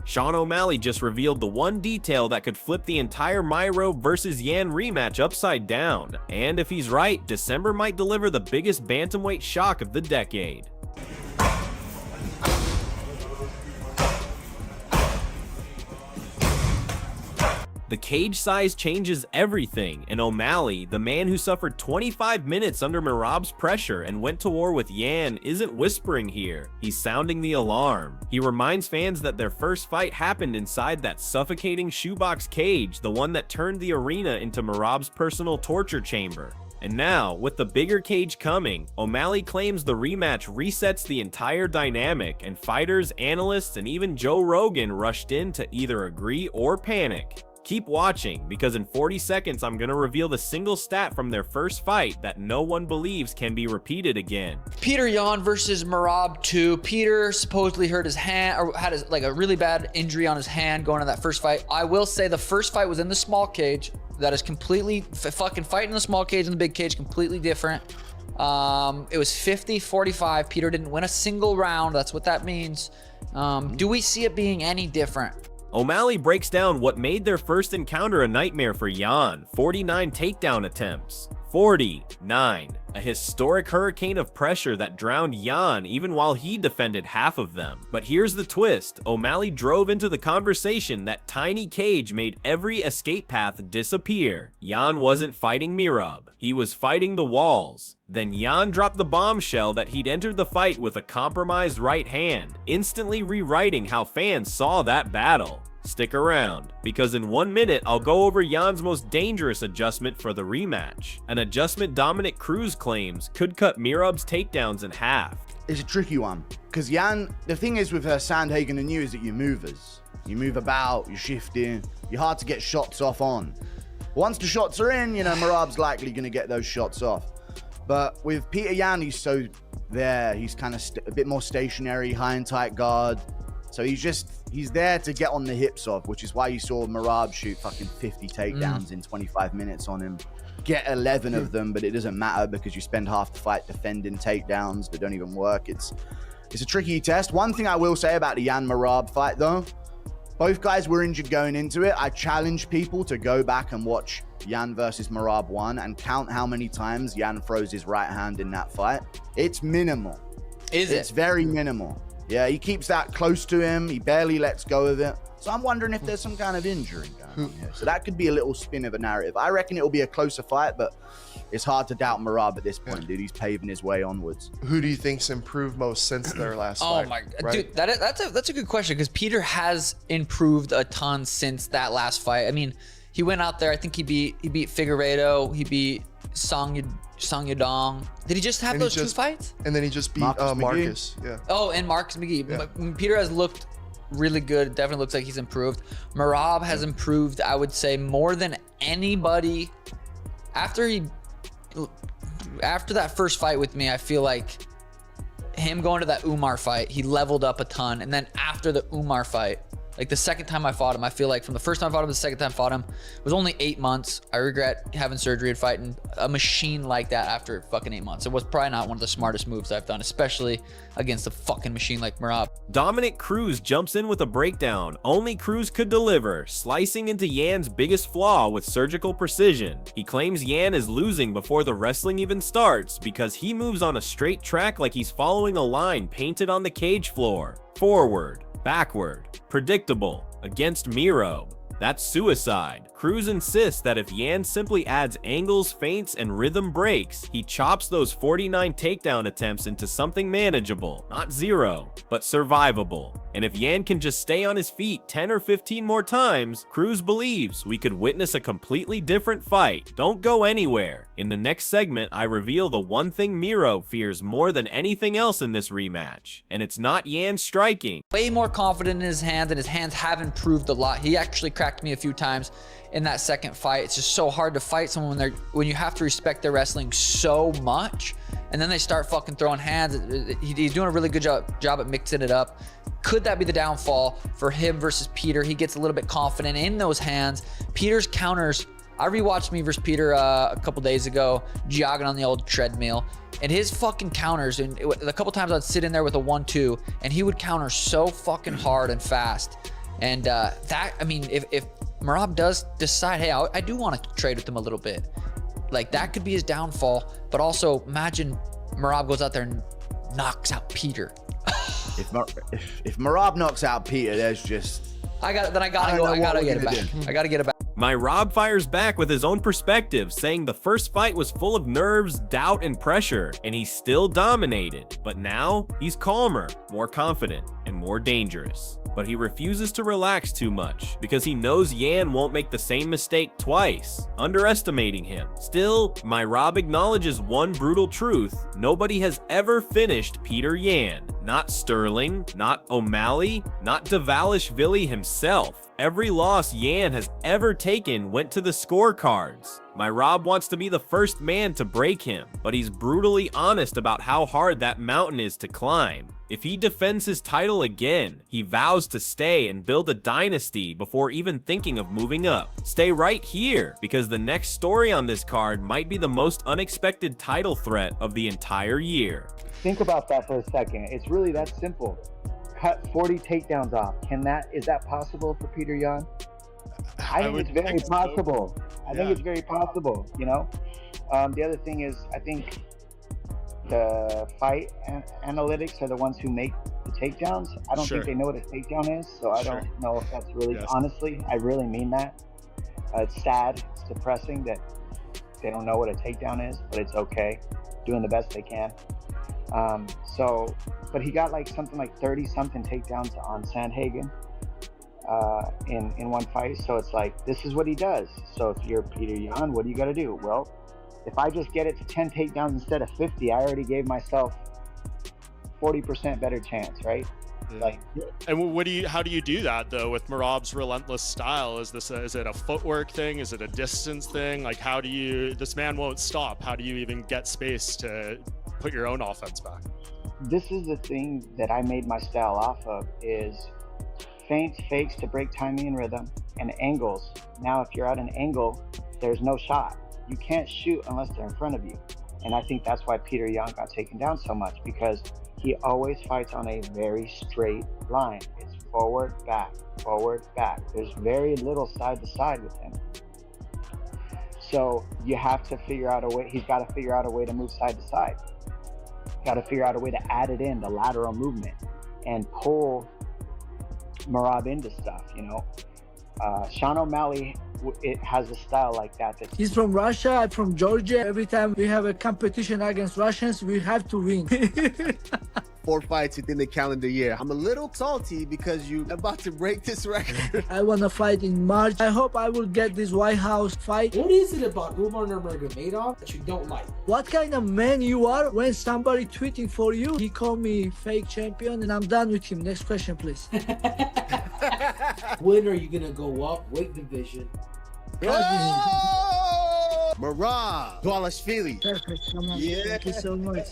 Sean O'Malley just revealed the one detail that could flip the entire Merab versus Yan rematch upside down, and if he's right, December might deliver the biggest bantamweight shock of the decade. The cage size changes everything, and O'Malley, the man who suffered 25 minutes under Merab's pressure and went to war with Yan, isn't whispering here. He's sounding the alarm. He reminds fans that their first fight happened inside that suffocating shoebox cage, the one that turned the arena into Merab's personal torture chamber. And now, with the bigger cage coming, O'Malley claims the rematch resets the entire dynamic, and fighters, analysts, and even Joe Rogan rushed in to either agree or panic. Keep watching, because in 40 seconds I'm gonna reveal the single stat from their first fight that no one believes can be repeated again. Petr Yan versus Merab 2. Peter supposedly hurt his hand, or had a really bad injury on his hand going to that first fight. I will say the first fight was in the small cage. That is completely, fucking fighting the small cage and the big cage, completely different. It was 50-45. Peter didn't win a single round. That's what that means. Do we see it being any different? O'Malley breaks down what made their first encounter a nightmare for Yan: 49 takedown attempts. 49. A historic hurricane of pressure that drowned Yan even while he defended half of them. But here's the twist: O'Malley drove into the conversation that tiny cage made every escape path disappear. Yan wasn't fighting Merab, he was fighting the walls. Then Yan dropped the bombshell that he'd entered the fight with a compromised right hand, instantly rewriting how fans saw that battle. Stick around, because in 1 minute I'll go over Yan's most dangerous adjustment for the rematch. An adjustment Dominic Cruz claims could cut Merab's takedowns in half. It's a tricky one, because Yan, the thing is with Sandhagen and you is that you're movers. You move about, you're shifting, you're hard to get shots off on. Once the shots are in, you know, Merab's likely going to get those shots off. But with Petr Yan, he's so there, he's kind of a bit more stationary, high and tight guard. So he's there to get on the hips of, which is why you saw Merab shoot fucking 50 takedowns in 25 minutes on him. Get 11 of them, but it doesn't matter because you spend half the fight defending takedowns that don't even work. It's a tricky test. One thing I will say about the Yan Merab fight though, both guys were injured going into it. I challenge people to go back and watch Yan versus Merab 1 and count how many times Yan throws his right hand in that fight. It's minimal. It's very minimal. Yeah, he keeps that close to him. He barely lets go of it. So I'm wondering if there's some kind of injury going on here. So that could be a little spin of a narrative. I reckon it'll be a closer fight, but it's hard to doubt Merab at this point, dude. He's paving his way onwards. Who do you think's improved most since their last fight? Oh my god, right? Dude, that's a good question, because Peter has improved a ton since that last fight. I mean, he went out there. I think he beat Figueiredo. He beat Song Yadong. Did he just have those two fights? And then he just beat Marcus. Yeah. Oh, and Marcus McGee. Yeah. Peter has looked really good. It definitely looks like he's improved. Merab has improved, I would say, more than anybody. After that first fight with me, I feel like him going to that Umar fight, he leveled up a ton. And then after the Umar fight, like the second time I fought him, I feel like from the first time I fought him to the second time I fought him, it was only 8 months. I regret having surgery and fighting a machine like that after fucking 8 months. It was probably not one of the smartest moves I've done, especially against a fucking machine like Merab. Dominic Cruz jumps in with a breakdown only Cruz could deliver, slicing into Yan's biggest flaw with surgical precision. He claims Yan is losing before the wrestling even starts because he moves on a straight track like he's following a line painted on the cage floor. Forward, backward, predictable, against Merab. That's suicide. Cruz insists that if Yan simply adds angles, feints, and rhythm breaks, he chops those 49 takedown attempts into something manageable. Not zero, but survivable. And if Yan can just stay on his feet 10 or 15 more times, Cruz believes we could witness a completely different fight. Don't go anywhere. In the next segment, I reveal the one thing Merab fears more than anything else in this rematch, and it's not Yan striking. Way more confident in his hands, and his hands have improved a lot. He actually cracked me a few times in that second fight. It's just so hard to fight someone when you have to respect their wrestling so much, and then they start fucking throwing hands. He's doing a really good job at mixing it up. Could that be the downfall for him versus Peter? He gets a little bit confident in those hands. Peter's counters, I rewatched me versus Peter a couple days ago, jogging on the old treadmill, and his fucking counters, and a couple times I'd sit in there with a 1-2, and he would counter so fucking hard and fast. And that, I mean, if Merab does decide, hey, I do want to trade with him a little bit, like that could be his downfall. But also imagine Merab goes out there and knocks out Peter. If Merab knocks out Peter, there's just... I gotta get it back. I gotta get it back. My Rob fires back with his own perspective, saying the first fight was full of nerves, doubt, and pressure, and he still dominated. But now, he's calmer, more confident, and more dangerous. But he refuses to relax too much, because he knows Yan won't make the same mistake twice, underestimating him. Still, my Rob acknowledges one brutal truth: nobody has ever finished Peter Yan. Not Sterling, not O'Malley, not Dvalishvili himself. Every loss Yan has ever taken went to the scorecards. My Rob wants to be the first man to break him, but he's brutally honest about how hard that mountain is to climb. If he defends his title again, he vows to stay and build a dynasty before even thinking of moving up. Stay right here, because the next story on this card might be the most unexpected title threat of the entire year. Think about that for a second. It's really that simple. Cut 40 takedowns off. Is that possible for Peter Yan? I think it's very possible. I think it's very possible, you know? The other thing is, I think the fight analytics are the ones who make the takedowns. I don't think they know what a takedown is, so I don't know if that's really, honestly, I really mean that. It's sad, it's depressing that they don't know what a takedown is, but it's okay. Doing the best they can. But he got like something like 30 something takedowns on Sandhagen in one fight. So it's like, this is what he does. So if you're Peter Yan, what do you got to do? Well, if I just get it to 10 takedowns instead of 50, I already gave myself 40% better chance, right? Yeah. Like, and how do you do that though with Merab's relentless style? Is it a footwork thing? Is it a distance thing? Like, this man won't stop. How do you even get space to put your own offense back? This is the thing that I made my style off of, is feints, fakes to break timing and rhythm, and angles. Now, if you're at an angle, there's no shot. You can't shoot unless they're in front of you. And I think that's why Peter Yan got taken down so much, because he always fights on a very straight line. It's forward, back, forward, back. There's very little side to side with him. So you have to figure out a way, he's got to figure out a way to move side to side. Got to figure out a way to add it in, the lateral movement, and pull Merab into stuff, you know. Sean O'Malley, it has a style like that. He's from Russia, I'm from Georgia. Every time we have a competition against Russians, we have to win. 4 fights within the calendar year. I'm a little salty because you're about to break this record. I want to fight in March. I hope I will get this White House fight. What is it about Umar Nurmagomedov that you don't like? What kind of man you are when somebody tweeting for you? He called me fake champion and I'm done with him. Next question, please. When are you gonna go up weight division? Merab Dvalishvili. Perfect. Come on. Yeah. Thank you so much.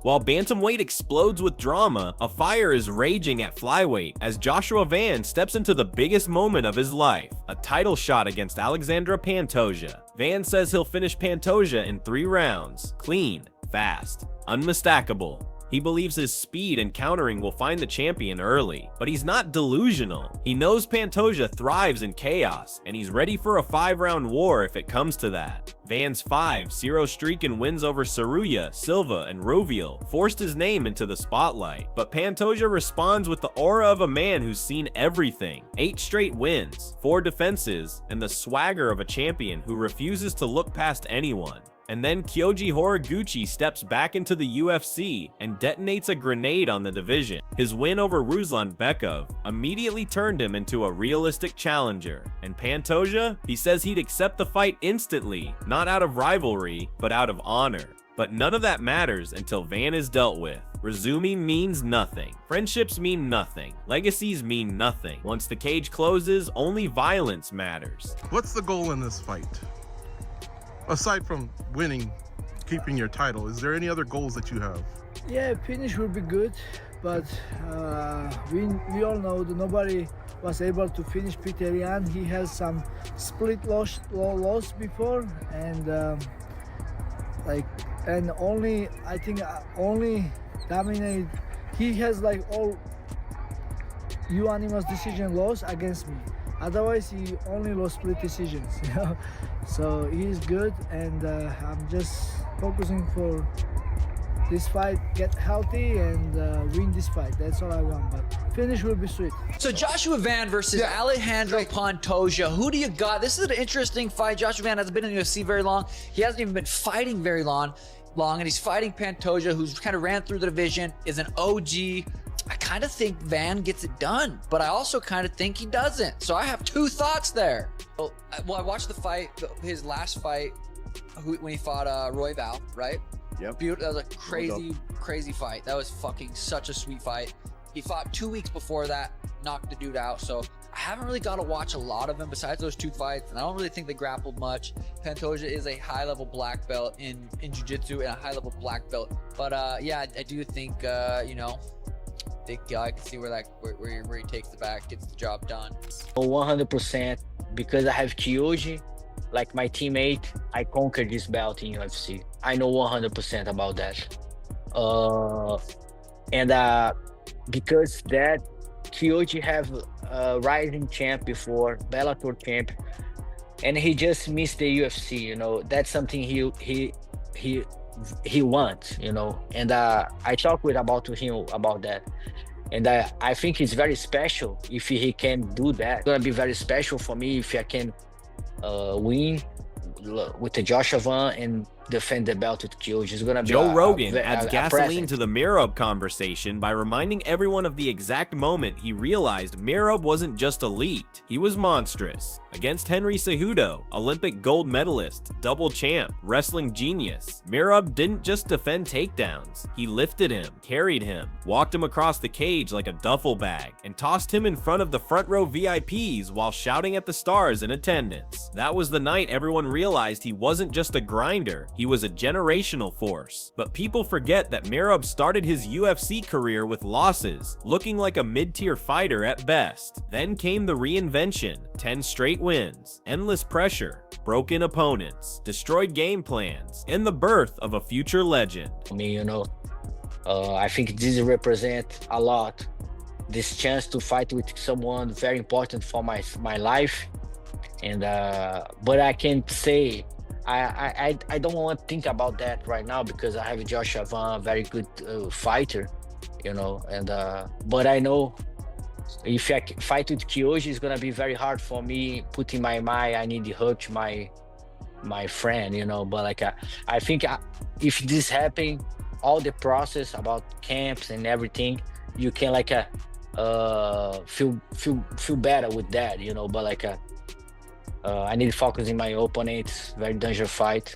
While bantamweight explodes with drama, a fire is raging at flyweight as Joshua Van steps into the biggest moment of his life, a title shot against Alexandra Pantoja. Van says he'll finish Pantoja in 3 rounds, clean, fast, unmistakable. He believes his speed and countering will find the champion early, but he's not delusional. He knows Pantoja thrives in chaos, and he's ready for a 5-round war if it comes to that. Van's 5-0 streak and wins over Saruya, Silva, and Roviel forced his name into the spotlight, but Pantoja responds with the aura of a man who's seen everything. 8 straight wins, 4 defenses, and the swagger of a champion who refuses to look past anyone. And then Kyoji Horiguchi steps back into the UFC and detonates a grenade on the division. His win over Ruslan Bekov immediately turned him into a realistic challenger. And Pantoja? He says he'd accept the fight instantly, not out of rivalry, but out of honor. But none of that matters until Van is dealt with. Resuming means nothing. Friendships mean nothing. Legacies mean nothing. Once the cage closes, only violence matters. What's the goal in this fight? Aside from winning, keeping your title, is there any other goals that you have? Yeah, finish will be good, but we all know that nobody was able to finish Peter Yan. He has some split loss before, and only dominate. He has like all unanimous decision loss against me. Otherwise, he only lost split decisions. You know, so he's good, and I'm just focusing for this fight, get healthy and win this fight. That's all I want, but finish will be sweet. So Joshua Van versus Alejandro Pantoja. Who do you got? This is an interesting fight. Joshua Van hasn't been in the UFC very long. He hasn't even been fighting very long, and he's fighting Pantoja, who's kind of ran through the division, is an OG. I kind of think Van gets it done, but I also kind of think he doesn't. So I have two thoughts there. Well, I watched the fight, his last fight, when he fought Royval, right? Yep. That was a crazy fight. That was fucking such a sweet fight. He fought 2 weeks before that, knocked the dude out. So I haven't really got to watch a lot of him besides those two fights, and I don't really think they grappled much. Pantoja is a high-level black belt in jiu-jitsu and a high-level black belt. But yeah, I do think you know, I can see where he takes the back, gets the job done. 100% because I have Kyoji, like my teammate. I conquered this belt in UFC. I know 100% about that. Because that Kyoji have a rising champ before, Bellator champ, and he just missed the UFC. You know, that's something he wants. You know, and I talked to him about that. And I think it's very special if he can do that. It's gonna be very special for me if I can win with the Joshua Van and defend the belt with Kyoji. Is gonna be Joe Rogan adds gasoline to the Merab conversation by reminding everyone of the exact moment he realized Merab wasn't just elite, he was monstrous. Against Henry Cejudo, Olympic gold medalist, double champ, wrestling genius, Merab didn't just defend takedowns, he lifted him, carried him, walked him across the cage like a duffel bag, and tossed him in front of the front row VIPs while shouting at the stars in attendance. That was the night everyone realized he wasn't just a grinder, he was a generational force. But people forget that Merab started his UFC career with losses, looking like a mid-tier fighter at best. Then came the reinvention, 10 straight wins, endless pressure, broken opponents, destroyed game plans, and the birth of a future legend. I mean, you know, I think this represents a lot. This chance to fight with someone very important for my life. And but I can say I don't want to think about that right now because I have Joshua Van, very good fighter, you know. And but I know if I fight with Kyoji, it's gonna be very hard for me. Putting my mind, I need to hurt my friend, you know. But like I think if this happen, all the process about camps and everything, you can like feel better with that, you know. But like I need to focus in my opponent. Very dangerous fight.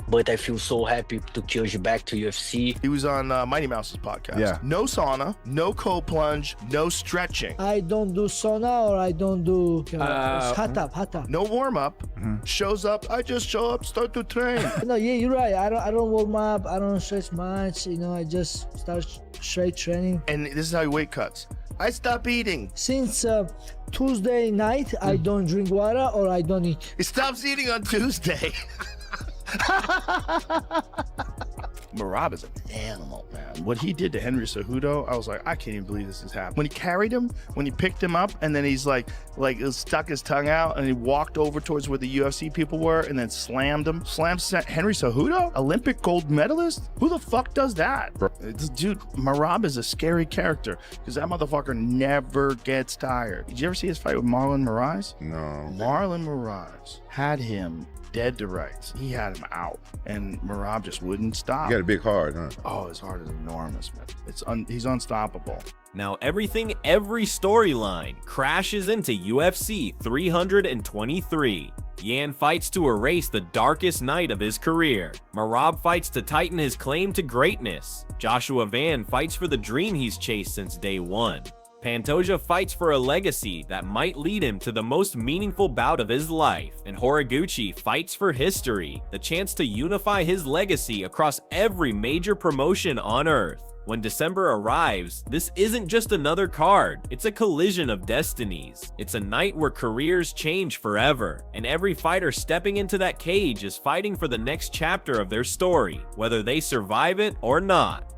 But I feel so happy to Kyoji back to UFC. He was on Mighty Mouse's podcast. Yeah. No sauna, no cold plunge, no stretching. I don't do sauna or I don't do hot tub. No warm up. Shows up. I just show up, start to train. No, yeah, you're right. I don't warm up. I don't stretch much. You know, I just start straight training. And this is how he weight cuts. I stop eating. Since Tuesday night, I don't drink water or I don't eat. He stops eating on Tuesday. Merab is an animal, man. What he did to Henry Cejudo, I was like, I can't even believe this is happening. When he carried him, when he picked him up, and then he's like stuck his tongue out, and he walked over towards where the UFC people were, and then slammed him. Henry Cejudo, Olympic gold medalist. Who the fuck does that? This dude, Merab is a scary character because that motherfucker never gets tired. Did you ever see his fight with Marlon Moraes? No. Marlon Moraes had him dead to rights. He had him out, and Merab just wouldn't stop. He got a big heart, huh? Oh, his heart is enormous, man. He's unstoppable. Now every storyline crashes into UFC 323. Yan fights to erase the darkest night of his career. Merab fights to tighten his claim to greatness. Joshua Van fights for the dream he's chased since day one. Pantoja fights for a legacy that might lead him to the most meaningful bout of his life, and Horiguchi fights for history, the chance to unify his legacy across every major promotion on Earth. When December arrives, this isn't just another card, it's a collision of destinies. It's a night where careers change forever, and every fighter stepping into that cage is fighting for the next chapter of their story, whether they survive it or not.